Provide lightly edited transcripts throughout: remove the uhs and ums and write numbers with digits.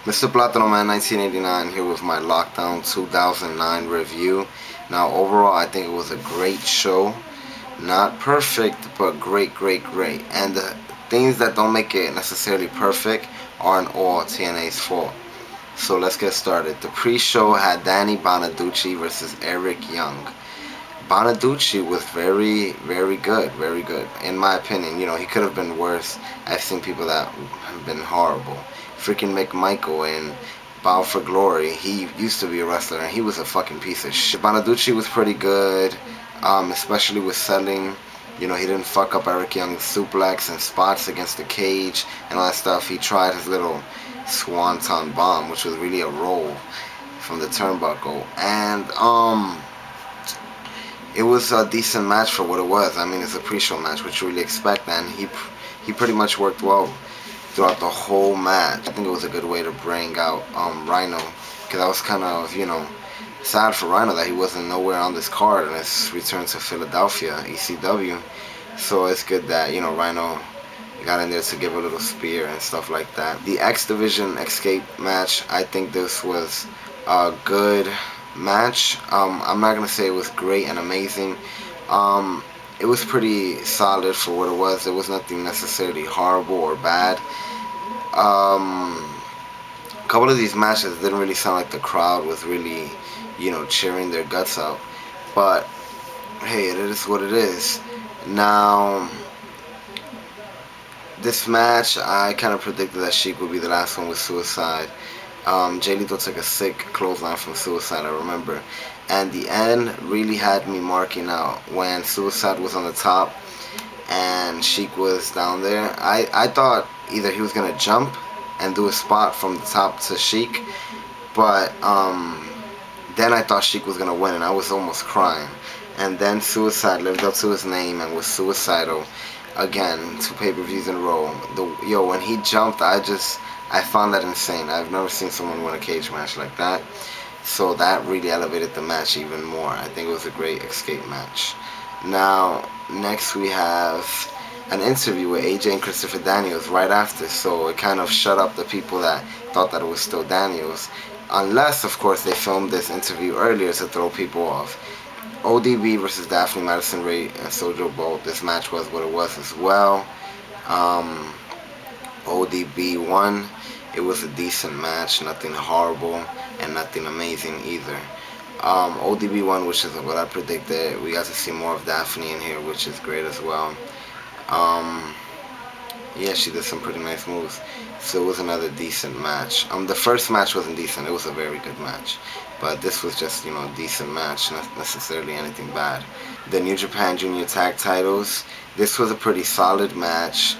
Mr. Platano Man 1989 here with my Lockdown 2009 review. Now overall I think it was a great show. Not perfect, but great, great, great. And the things that don't make it necessarily perfect aren't all TNA's fault. So let's get started. The pre-show had Danny Bonaducci versus Eric Young. Bonaducci was very, very good, very good. In my opinion, he could have been worse. I've seen people that have been horrible. Freaking McMichael in Bow for Glory, he used to be a wrestler and he was a fucking piece of shit. Bonaducci was pretty good, especially with selling. He didn't fuck up Eric Young's suplex and spots against the cage and all that stuff. He tried his little swanton bomb, which was really a roll from the turnbuckle. And, it was a decent match for what it was. I mean, it's a pre-show match, which you really expect, and he pretty much worked well throughout the whole match. I think it was a good way to bring out Rhino, because I was kind of, sad for Rhino that he wasn't nowhere on this card in his return to Philadelphia, ECW. So it's good that, Rhino got in there to give a little spear and stuff like that. The X Division Escape match, I think this was a good match. I'm not gonna say it was great and amazing. It was pretty solid for what it was. There was nothing necessarily horrible or bad. A couple of these matches didn't really sound like the crowd was really, cheering their guts out. But hey, it is what it is. Now, this match, I kind of predicted that Sheik would be the last one with Suicide. Jay Lethal took a sick clothesline from Suicide, I remember. And the end really had me marking out when Suicide was on the top and Sheik was down there. I thought either he was going to jump and do a spot from the top to Sheik, but then I thought Sheik was going to win and I was almost crying. And then Suicide lived up to his name and was suicidal again, 2 pay-per-views in a row. When he jumped, I found that insane. I've never seen someone win a cage match like that. So that really elevated the match even more. I think it was a great escape match. Now, next we have an interview with AJ and Christopher Daniels right after. So it kind of shut up the people that thought that it was still Daniels. Unless, of course, they filmed this interview earlier to throw people off. ODB versus Daphne Madison Ray and Sojo Bolt. This match was what it was as well. ODB won. It was a decent match, nothing horrible and nothing amazing either. ODB won, which is what I predicted. We got to see more of Daphne in here, which is great as well. Yeah, she did some pretty nice moves. So it was another decent match. The first match wasn't decent. It was a very good match. But this was just, a decent match, not necessarily anything bad. The New Japan Junior Tag Titles. This was a pretty solid match.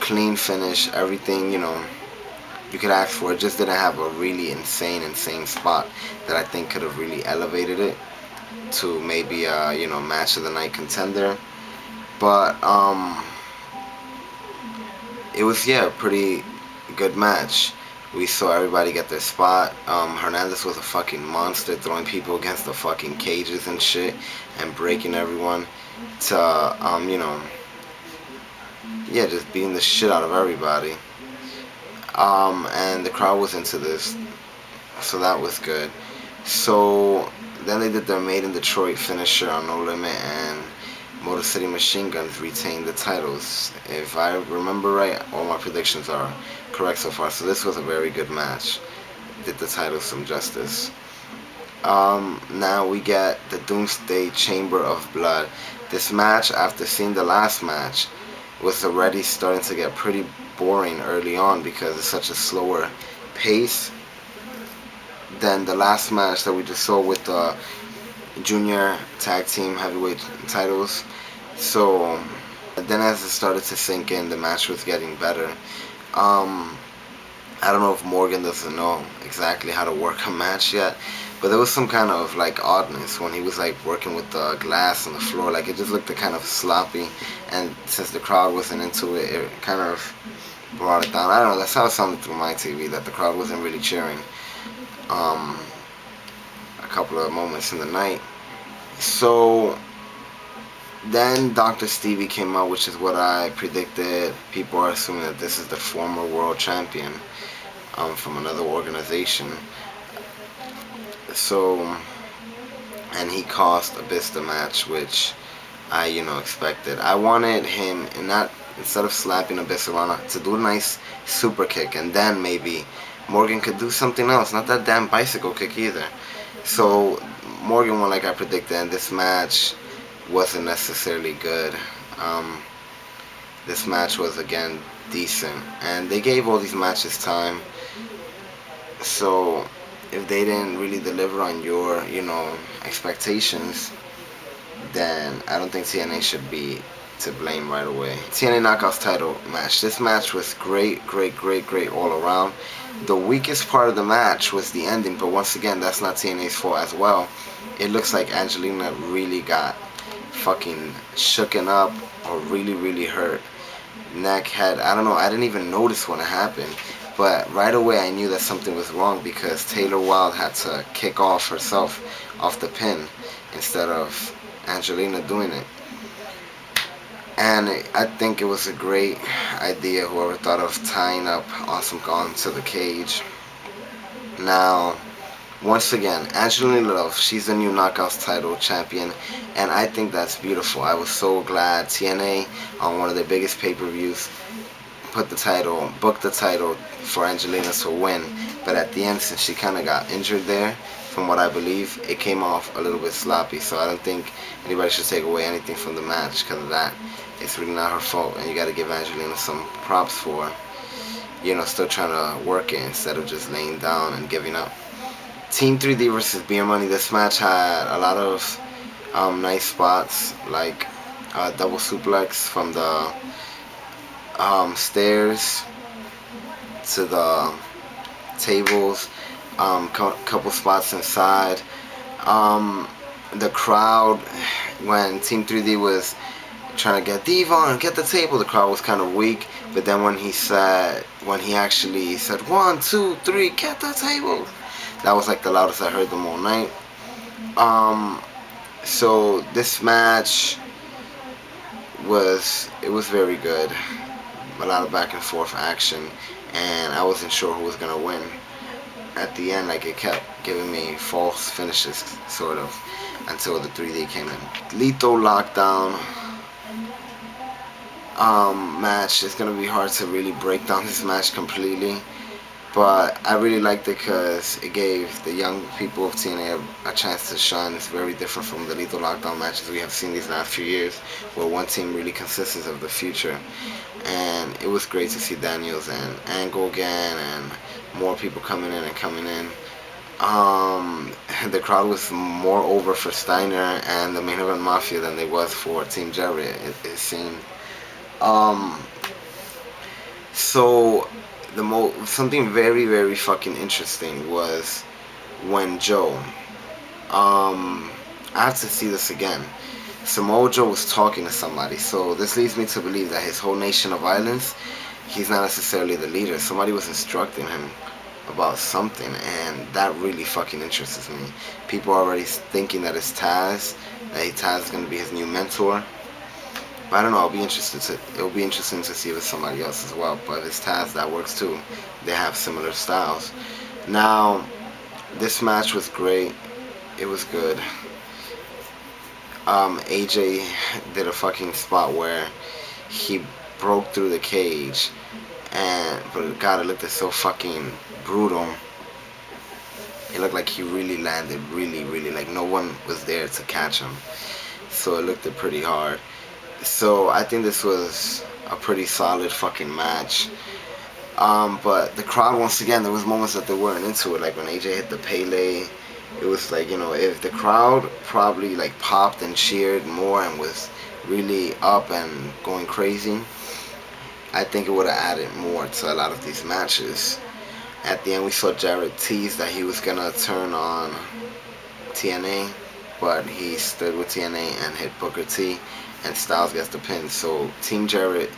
Clean finish, everything, you could ask for. It just didn't have a really insane spot that I think could have really elevated it to maybe a, match of the night contender. But, it was, a pretty good match. We saw everybody get their spot. Hernandez was a fucking monster, throwing people against the fucking cages and shit and breaking everyone to, just beating the shit out of everybody. And the crowd was into this, so that was good. So then they did their Made in Detroit finisher on No Limit, and Motor City Machine Guns retained the titles. If I remember right, all my predictions are correct so far. So this was a very good match. Did the titles some justice. Now we get the Doomsday Chamber of Blood. This match, after seeing the last match, was already starting to get pretty boring early on because it's such a slower pace than the last match that we just saw with the junior tag team heavyweight titles. So then as it started to sink in, the match was getting better. I don't know if Morgan doesn't know exactly how to work a match yet, but there was some kind of like oddness when he was like working with the glass on the floor. Like it just looked kind of sloppy, and since the crowd wasn't into it, it kind of brought it down. I don't know, that's how it sounded through my TV, that the crowd wasn't really cheering a couple of moments in the night. So then Dr. Stevie came out, which is what I predicted. People are assuming that this is the former world champion. from another organization. So, and he cost Abyss the match, which I, expected. I wanted him, and not instead of slapping Abyss around, to do a nice super kick, and then maybe Morgan could do something else. Not that damn bicycle kick either. So Morgan won like I predicted, and this match wasn't necessarily good. Um, this match was again decent, and they gave all these matches time. So if they didn't really deliver on your, expectations, then I don't think TNA should be to blame right away. TNA Knockouts title match. This match was great, great, great, great all around. The weakest part of the match was the ending, but once again, that's not TNA's fault as well. It looks like Angelina really got fucking shooken up or really, really hurt. Neck, head, I don't know, I didn't even notice when it happened. But right away I knew that something was wrong because Taylor Wilde had to kick off herself off the pin instead of Angelina doing it. And I think it was a great idea, whoever thought of tying up Awesome Kong to the cage. Now, once again, Angelina Love, she's the new Knockouts title champion, and I think that's beautiful. I was so glad TNA, on one of their biggest pay-per-views, booked the title for Angelina to win. But at the end, since she kind of got injured there, from what I believe, it came off a little bit sloppy. So I don't think anybody should take away anything from the match because of that. It's really not her fault, and you got to give Angelina some props for, still trying to work it instead of just laying down and giving up. Team 3D versus Beer Money. This match had a lot of nice spots, like double suplex from the stairs to the tables, couple spots inside. The crowd, when Team 3D was trying to get Devon and get the table, the crowd was kind of weak. But then when he actually said 1, 2, 3, get the table, that was like the loudest I heard them all night. So this match was very good. A lot of back and forth action, and I wasn't sure who was gonna win. At the end, like, it kept giving me false finishes, sort of, until the 3D came in. Lethal Lockdown match. It's gonna be hard to really break down this match completely, but I really liked it because it gave the young people of TNA a chance to shine. It's very different from the Lethal Lockdown matches we have seen these last few years, where one team really consists of the future. And it was great to see Daniels and Angle again, and more people coming in and coming in. The crowd was more over for Steiner and the Main Event Mafia than they was for Team Jarrett, it seemed. So something very, very fucking interesting was when Joe, I have to see this again. Samoa Joe was talking to somebody, so this leads me to believe that his whole Nation of Violence, he's not necessarily the leader. Somebody was instructing him about something, and that really fucking interests me. People are already thinking that it's Taz, Taz is going to be his new mentor. But I don't know, it'll be interesting to see if it's somebody else as well. But if it's Taz, that works too. They have similar styles. Now, this match was great. It was good. AJ did a fucking spot where he broke through the cage, but God, it looked so fucking brutal. It looked like he really landed really, really, like no one was there to catch him. So it looked pretty hard. So I think this was a pretty solid fucking match. But the crowd, once again, there was moments that they weren't into it, like when AJ hit the Pele. It was like, if the crowd probably like popped and cheered more and was really up and going crazy, I think it would have added more to a lot of these matches. At the end, we saw Jarrett tease that he was gonna turn on TNA, but he stood with TNA and hit Booker T, and Styles gets the pin. So Team Jarrett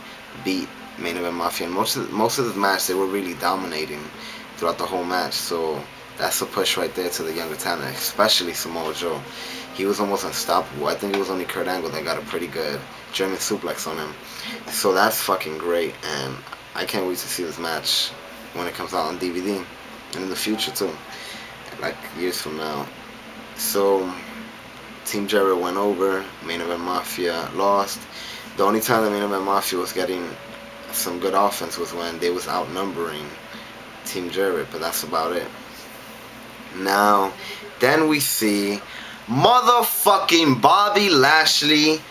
beat Main Event Mafia, and most of the match they were really dominating throughout the whole match. So that's a push right there to the younger talent, especially Samoa Joe. He was almost unstoppable. I think it was only Kurt Angle that got a pretty good German suplex on him. So that's fucking great, and I can't wait to see this match when it comes out on DVD, and in the future too, like years from now. So Team Jarrett went over. Main Event Mafia lost. The only time the Main Event Mafia was getting some good offense was when they was outnumbering Team Jarrett, but that's about it. Now, then we see motherfucking Bobby Lashley